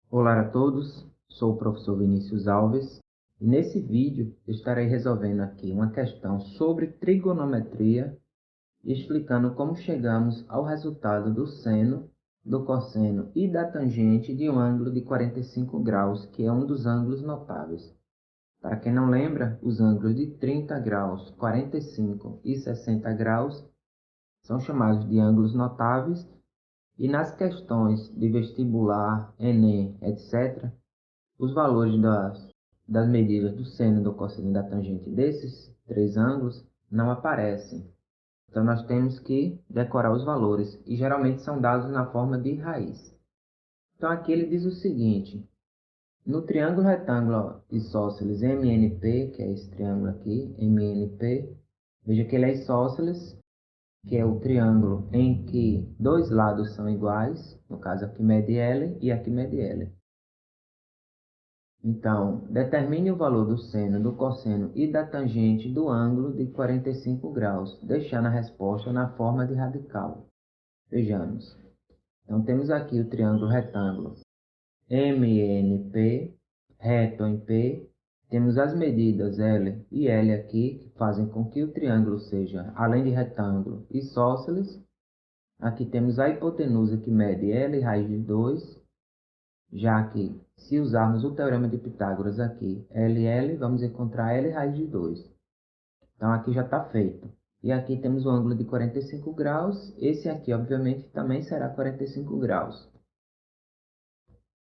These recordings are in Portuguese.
Olá a todos, sou o professor Vinícius Alves e nesse vídeo estarei resolvendo aqui uma questão sobre trigonometria, explicando como chegamos ao resultado do seno, do cosseno e da tangente de um ângulo de 45 graus, que é um dos ângulos notáveis. Para quem não lembra, os ângulos de 30 graus, 45 e 60 graus são chamados de ângulos notáveis. E nas questões de vestibular, Enem, etc., os valores das medidas do seno, do cosseno e da tangente desses três ângulos não aparecem. Então, nós temos que decorar os valores, e geralmente são dados na forma de raiz. Então, aqui ele diz o seguinte: no triângulo retângulo isósceles MNP, que é esse triângulo aqui, MNP, veja que ele é isósceles, que é o triângulo em que dois lados são iguais, no caso aqui mede L e aqui mede L. Então, determine o valor do seno, do cosseno e da tangente do ângulo de 45 graus, deixando a resposta na forma de radical. Vejamos. Então, temos aqui o triângulo retângulo MNP, reto em P. Temos as medidas L e L aqui, que fazem com que o triângulo seja, além de retângulo, isósceles. Aqui temos a hipotenusa, que mede L raiz de 2, já que, se usarmos o teorema de Pitágoras aqui, LL, vamos encontrar L raiz de 2. Então, aqui já está feito. E aqui temos o ângulo de 45 graus. Esse aqui, obviamente, também será 45 graus.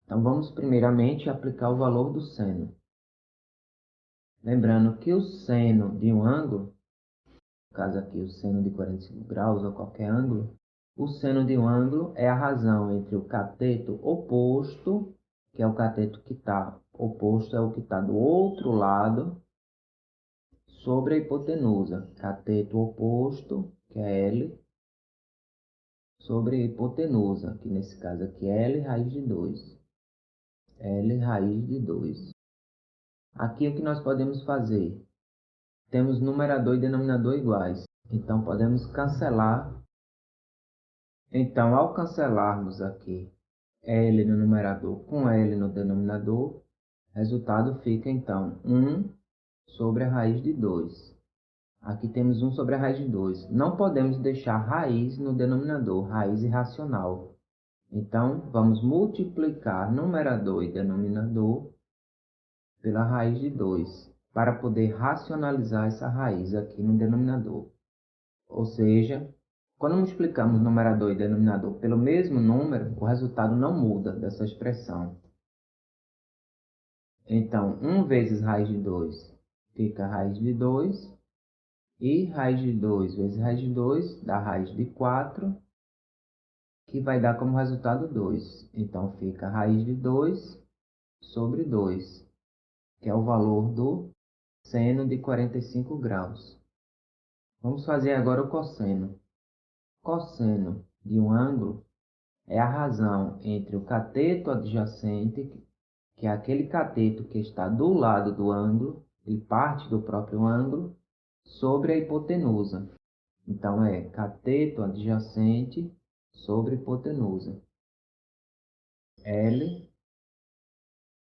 Então, vamos primeiramente aplicar o valor do seno. Lembrando que o seno de um ângulo, no caso aqui o seno de 45 graus ou qualquer ângulo, o seno de um ângulo é a razão entre o cateto oposto, que é o cateto que está oposto, é o que está do outro lado, sobre a hipotenusa. Cateto oposto, que é L, sobre a hipotenusa, que nesse caso aqui é L raiz de 2. L raiz de 2. Aqui o que nós podemos fazer? Temos numerador e denominador iguais, então podemos cancelar. Então, ao cancelarmos aqui L no numerador com L no denominador, resultado fica então 1 sobre a raiz de 2. Aqui temos 1 sobre a raiz de 2. Não podemos deixar raiz no denominador, raiz irracional. Então, vamos multiplicar numerador e denominador pela raiz de 2, para poder racionalizar essa raiz aqui no denominador. Ou seja, quando multiplicamos numerador e denominador pelo mesmo número, o resultado não muda dessa expressão. Então, 1 vezes raiz de 2 fica raiz de 2, e raiz de 2 vezes raiz de 2 dá raiz de 4, que vai dar como resultado 2. Então, fica raiz de 2 sobre 2, que é o valor do seno de 45 graus. Vamos fazer agora o cosseno. Cosseno de um ângulo é a razão entre o cateto adjacente, que é aquele cateto que está do lado do ângulo, ele parte do próprio ângulo, sobre a hipotenusa. Então, é cateto adjacente sobre hipotenusa. L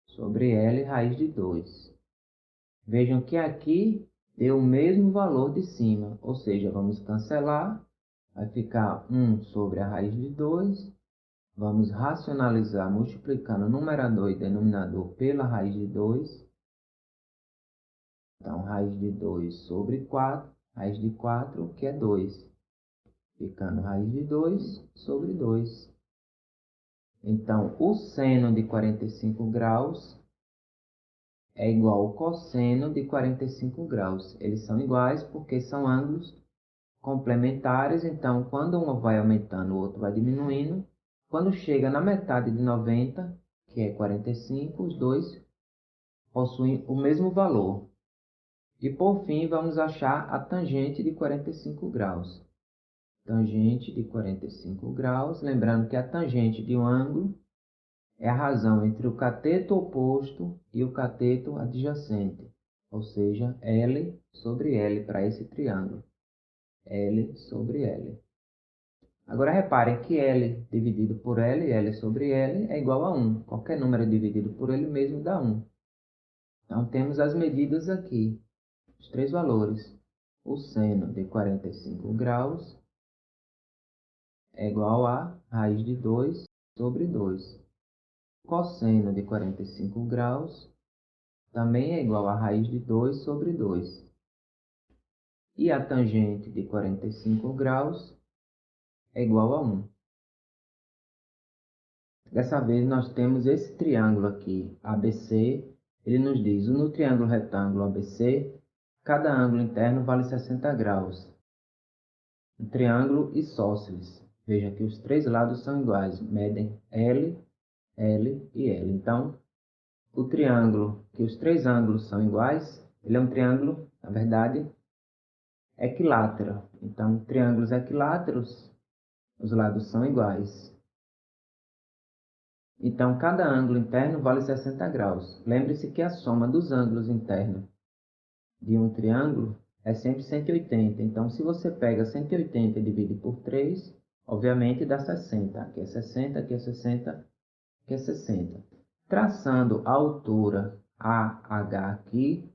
sobre L raiz de 2. Vejam que aqui deu o mesmo valor de cima, ou seja, vamos cancelar, vai ficar 1 sobre a raiz de 2. Vamos racionalizar multiplicando numerador e denominador pela raiz de 2. Então, raiz de 2 sobre 4, raiz de 4, que é 2. Ficando raiz de 2 sobre 2. Então, o seno de 45 graus é igual ao cosseno de 45 graus. Eles são iguais porque são ângulos complementares. Então, quando um vai aumentando, o outro vai diminuindo. Quando chega na metade de 90, que é 45, os dois possuem o mesmo valor. E por fim, vamos achar a tangente de 45 graus. Tangente de 45 graus, lembrando que a tangente de um ângulo é a razão entre o cateto oposto e o cateto adjacente, ou seja, L sobre L para esse triângulo. L sobre L. Agora reparem que L dividido por L, L sobre L, é igual a 1. Qualquer número dividido por ele mesmo dá 1. Então temos as medidas aqui, os três valores. O seno de 45 graus é igual a raiz de 2 sobre 2. Cosseno de 45 graus também é igual a raiz de 2 sobre 2. E a tangente de 45 graus é igual a 1. Dessa vez nós temos esse triângulo aqui, ABC. Ele nos diz, no triângulo retângulo ABC, cada ângulo interno vale 60 graus. Um triângulo isósceles. Veja que os três lados são iguais, medem L, L e L. Então, o triângulo que os três ângulos são iguais, ele é um triângulo, na verdade, equilátero. Então, triângulos equiláteros, os lados são iguais. Então, cada ângulo interno vale 60 graus. Lembre-se que a soma dos ângulos internos de um triângulo é sempre 180. Então, se você pega 180 e divide por 3, obviamente dá 60. Aqui é 60, aqui é 60, aqui é 60. Traçando a altura AH aqui,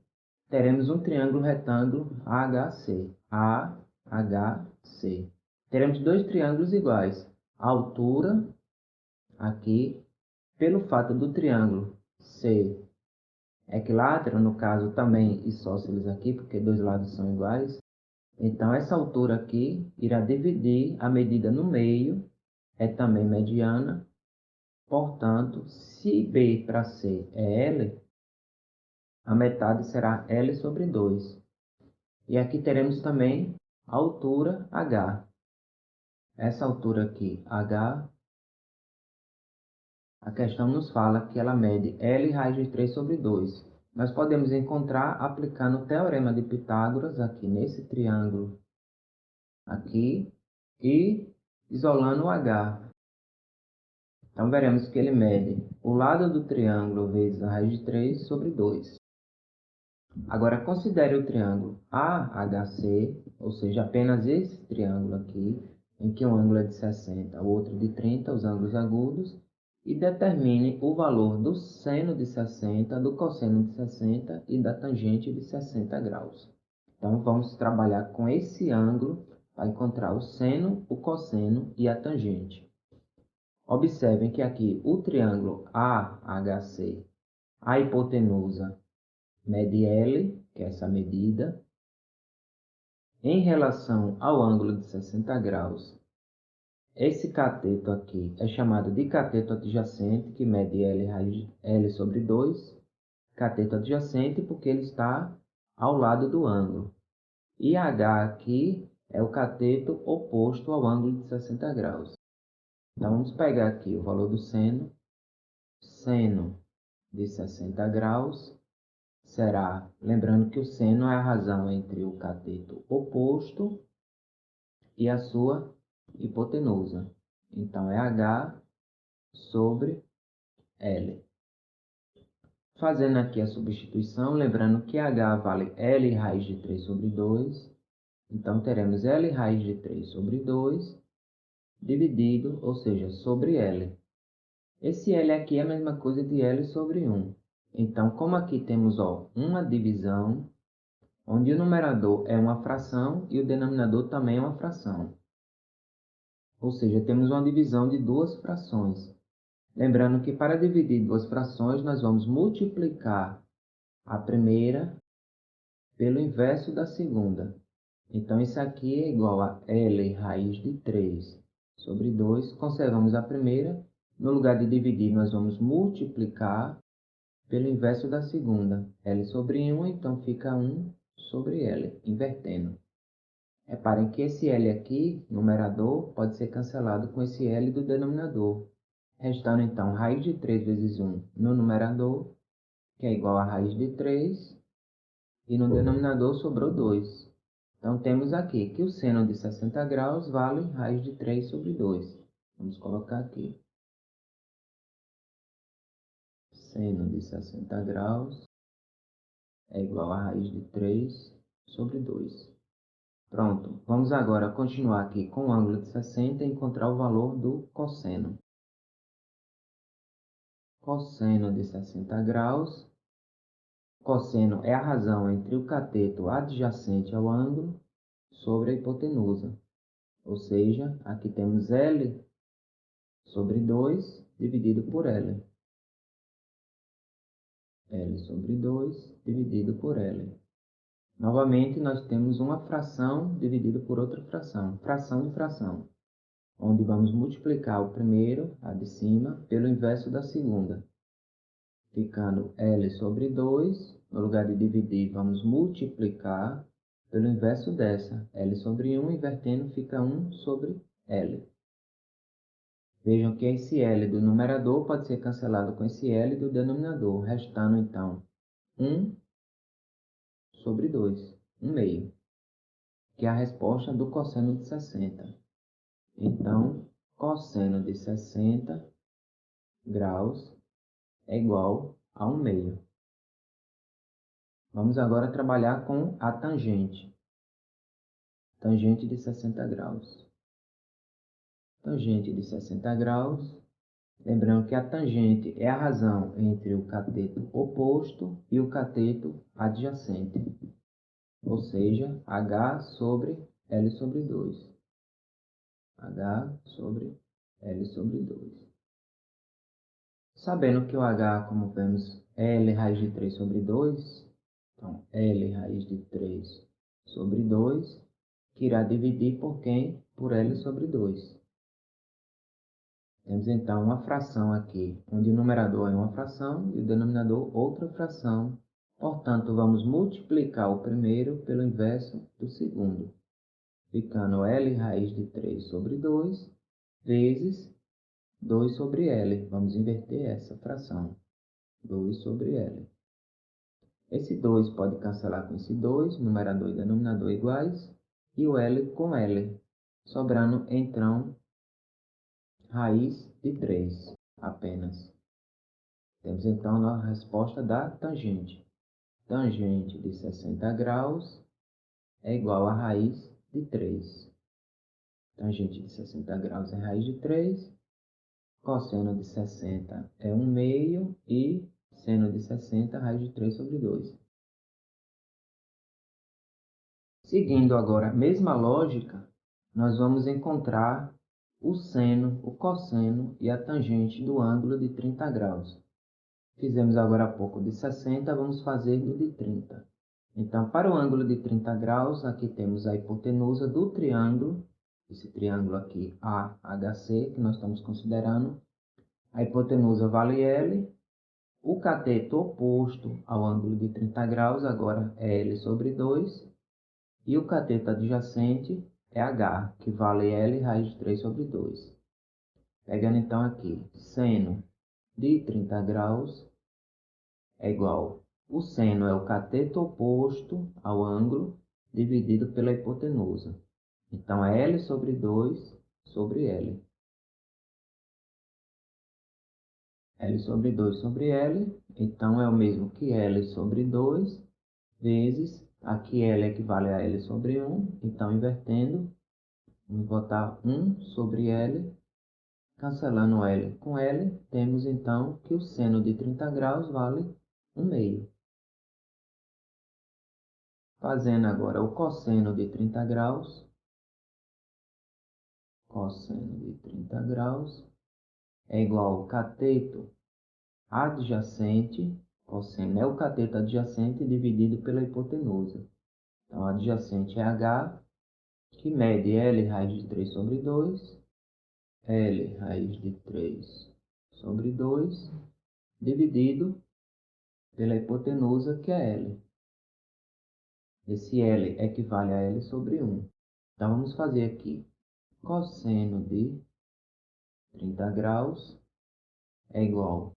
teremos um triângulo retângulo AHC. AHC. Teremos dois triângulos iguais. A altura aqui, pelo fato do triângulo ser equilátero, no caso também isósceles aqui, porque dois lados são iguais. Então, essa altura aqui irá dividir a medida no meio, é também mediana. Portanto, se B para C é L, a metade será L sobre 2. E aqui teremos também a altura H. Essa altura aqui, H, a questão nos fala que ela mede L raiz de 3 sobre 2. Nós podemos encontrar aplicando o teorema de Pitágoras aqui nesse triângulo aqui e isolando o H. Então veremos que ele mede o lado do triângulo vezes a raiz de 3 sobre 2. Agora considere o triângulo AHC, ou seja, apenas esse triângulo aqui, em que um ângulo é de 60, o outro de 30, os ângulos agudos, e determine o valor do seno de 60, do cosseno de 60 e da tangente de 60 graus. Então, vamos trabalhar com esse ângulo para encontrar o seno, o cosseno e a tangente. Observem que aqui o triângulo AHC, a hipotenusa mede L, que é essa medida, em relação ao ângulo de 60 graus. Esse cateto aqui é chamado de cateto adjacente, que mede L sobre 2. Cateto adjacente porque ele está ao lado do ângulo. E H aqui é o cateto oposto ao ângulo de 60 graus. Então, vamos pegar aqui o valor do seno. Seno de 60 graus será, lembrando que o seno é a razão entre o cateto oposto e a sua hipotenusa. Então, é H sobre L. Fazendo aqui a substituição, lembrando que H vale L raiz de 3 sobre 2. Então, teremos L raiz de 3 sobre 2 dividido, ou seja, sobre L. Esse L aqui é a mesma coisa de L sobre 1. Então, como aqui temos uma divisão, onde o numerador é uma fração e o denominador também é uma fração. Ou seja, temos uma divisão de duas frações. Lembrando que para dividir duas frações, nós vamos multiplicar a primeira pelo inverso da segunda. Então, isso aqui é igual a L raiz de 3 sobre 2. Conservamos a primeira. No lugar de dividir, nós vamos multiplicar pelo inverso da segunda. L sobre 1, então fica 1 sobre L, invertendo. Reparem que esse L aqui, numerador, pode ser cancelado com esse L do denominador. Restando, então, raiz de 3 vezes 1 no numerador, que é igual a raiz de 3, e no denominador sobrou 2. Então, temos aqui que o seno de 60 graus vale raiz de 3 sobre 2. Vamos colocar aqui. Seno de 60 graus é igual a raiz de 3 sobre 2. Pronto, vamos agora continuar aqui com o ângulo de 60 e encontrar o valor do cosseno. Cosseno de 60 graus. Cosseno é a razão entre o cateto adjacente ao ângulo sobre a hipotenusa. Ou seja, aqui temos L sobre 2 dividido por L. L sobre 2 dividido por L. Novamente, nós temos uma fração dividida por outra fração. Fração de fração. Onde vamos multiplicar o primeiro, a de cima, pelo inverso da segunda. Ficando L sobre 2, no lugar de dividir, vamos multiplicar pelo inverso dessa. L sobre 1, invertendo, fica 1 sobre L. Vejam que esse L do numerador pode ser cancelado com esse L do denominador, restando então 1 sobre 2, 1 meio, que é a resposta do cosseno de 60. Então, cosseno de 60 graus é igual a 1 meio. Vamos agora trabalhar com a tangente. Tangente de 60 graus. Tangente de 60 graus. Lembrando que a tangente é a razão entre o cateto oposto e o cateto adjacente. Ou seja, H sobre L sobre 2. H sobre L sobre 2. Sabendo que o H, como vemos, é L raiz de 3 sobre 2, então L raiz de 3 sobre 2, que irá dividir por quem? Por L sobre 2. Temos então uma fração aqui, onde o numerador é uma fração e o denominador outra fração. Portanto, vamos multiplicar o primeiro pelo inverso do segundo, ficando L raiz de 3 sobre 2 vezes 2 sobre L. Vamos inverter essa fração. 2 sobre L. Esse 2 pode cancelar com esse 2, numerador e denominador iguais, e o L com L, sobrando então raiz de 3 apenas. Temos então a resposta da tangente. Tangente de 60 graus é igual a raiz de 3. Tangente de 60 graus é raiz de 3. Cosseno de 60 é 1 meio e seno de 60, raiz de 3 sobre 2. Seguindo agora a mesma lógica, nós vamos encontrar o seno, o cosseno e a tangente do ângulo de 30 graus. Fizemos agora há pouco de 60, vamos fazer do de 30. Então, para o ângulo de 30 graus, aqui temos a hipotenusa do triângulo, esse triângulo aqui AHC, que nós estamos considerando. A hipotenusa vale L. O cateto oposto ao ângulo de 30 graus agora é L sobre 2. E o cateto adjacente é H, que vale L raiz de 3 sobre 2. Pegando então aqui, seno de 30 graus é igual. O seno é o cateto oposto ao ângulo dividido pela hipotenusa. Então, é L sobre 2 sobre L. L sobre 2 sobre L, então é o mesmo que L sobre 2 vezes, aqui L equivale a L sobre 1, então invertendo, vamos botar 1 sobre L, cancelando L com L, temos então que o seno de 30 graus vale 1 meio. Fazendo agora o cosseno de 30 graus, cosseno de 30 graus é igual ao cateto adjacente, cosseno é o cateto adjacente dividido pela hipotenusa. Então, adjacente é H, que mede L raiz de 3 sobre 2, L raiz de 3 sobre 2, dividido pela hipotenusa, que é L. Esse L equivale a L sobre 1. Então, vamos fazer aqui cosseno de 30 graus é igual.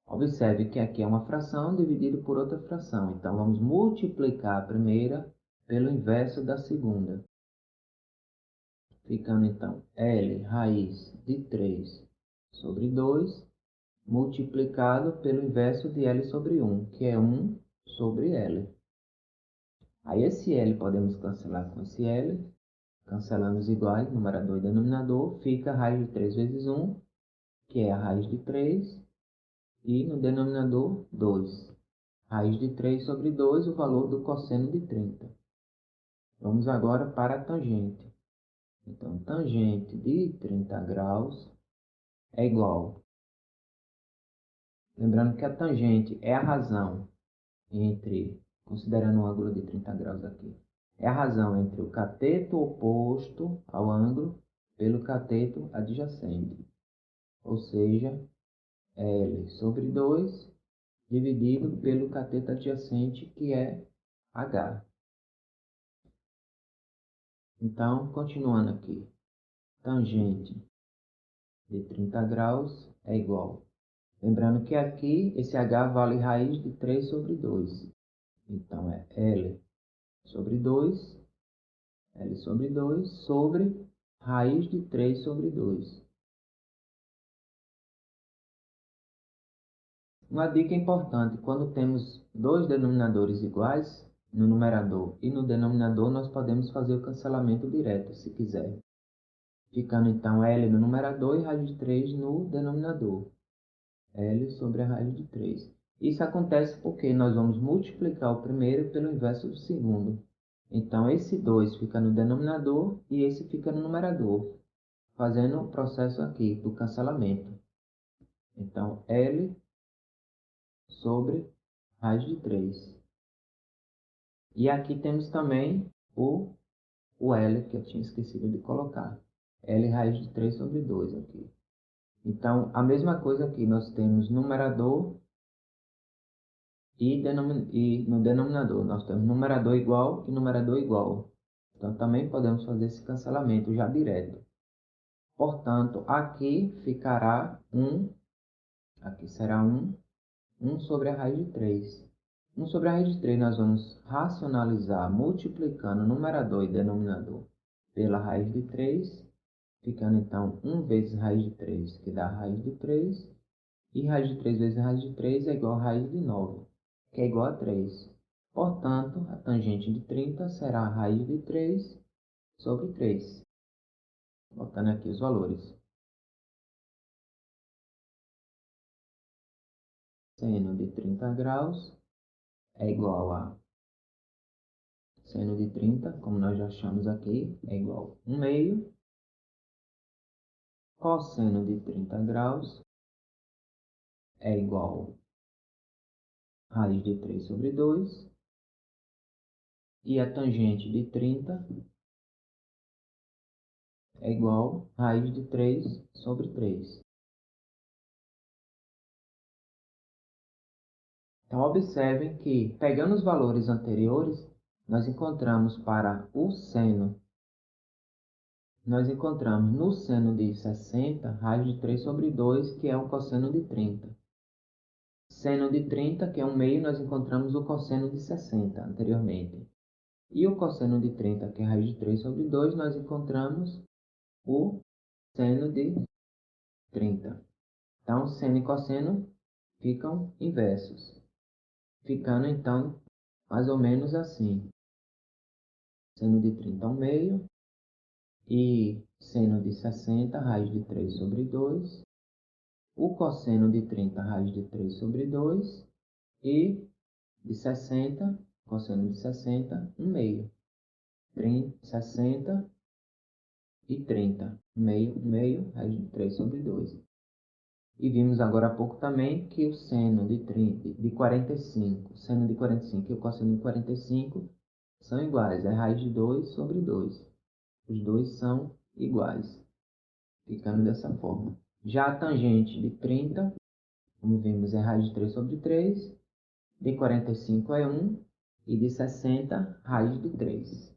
Observe que aqui é uma fração dividida por outra fração. Então, vamos multiplicar a primeira pelo inverso da segunda. Ficando, então, L raiz de 3 sobre 2, multiplicado pelo inverso de L sobre 1, que é 1 sobre L. Aí esse L podemos cancelar com esse L. Cancelando os iguais, numerador e denominador, fica a raiz de 3 vezes 1, que é a raiz de 3, e no denominador 2. Raiz de 3 sobre 2, o valor do cosseno de 30. Vamos agora para a tangente. Então, tangente de 30 graus é igual. Lembrando que a tangente é a razão entre, considerando o ângulo de 30 graus aqui, é a razão entre o cateto oposto ao ângulo pelo cateto adjacente. Ou seja, L sobre 2 dividido pelo cateto adjacente, que é H. Então, continuando aqui, tangente de 30 graus é igual. Lembrando que aqui esse H vale raiz de 3 sobre 2. Então, é L sobre 2, L sobre 2 sobre raiz de 3 sobre 2. Uma dica importante: quando temos dois denominadores iguais, no numerador e no denominador, nós podemos fazer o cancelamento direto, se quiser. Ficando então L no numerador e raiz de 3 no denominador. L sobre a raiz de 3. Isso acontece porque nós vamos multiplicar o primeiro pelo inverso do segundo. Então, esse 2 fica no denominador e esse fica no numerador, fazendo o processo aqui do cancelamento. Então, L sobre raiz de 3. E aqui temos também o L, que eu tinha esquecido de colocar. L raiz de 3 sobre 2 aqui. Então, a mesma coisa aqui, nós temos numerador e no denominador. Nós temos numerador igual e numerador igual. Então, também podemos fazer esse cancelamento já direto. Portanto, aqui ficará 1, aqui será 1 sobre a raiz de 3. 1 sobre a raiz de 3 nós vamos racionalizar multiplicando numerador e denominador pela raiz de 3, ficando então 1 vezes raiz de 3, que dá raiz de 3, e raiz de 3 vezes raiz de 3 é igual a raiz de 9, que é igual a 3. Portanto, a tangente de 30 será a raiz de 3 sobre 3. Botando aqui os valores. Seno de 30 graus é igual a seno de 30, como nós já achamos aqui, é igual a 1 meio. Cosseno de 30 graus é igual a raiz de 3 sobre 2. E a tangente de 30 é igual a raiz de 3 sobre 3. Então, observem que, pegando os valores anteriores, nós encontramos para o seno, nós encontramos no seno de 60, raiz de 3 sobre 2, que é o cosseno de 30. Seno de 30, que é 1 meio, nós encontramos o cosseno de 60 anteriormente. E o cosseno de 30, que é raiz de 3 sobre 2, nós encontramos o seno de 30. Então, seno e cosseno ficam inversos, ficando então mais ou menos assim. Seno de 30 ao meio e seno de 60, raiz de 3 sobre 2. O cosseno de 30, raiz de 3 sobre 2. E de 60, cosseno de 60, 1 meio. 30, 60 e 30. 1 meio, 1 meio, raiz de 3 sobre 2. E vimos agora há pouco também que o seno de 30, de 45, seno de 45 e o cosseno de 45 são iguais, é raiz de 2 sobre 2. Os dois são iguais, ficando dessa forma. Já a tangente de 30, como vimos, é raiz de 3 sobre 3, de 45 é 1 e de 60, raiz de 3.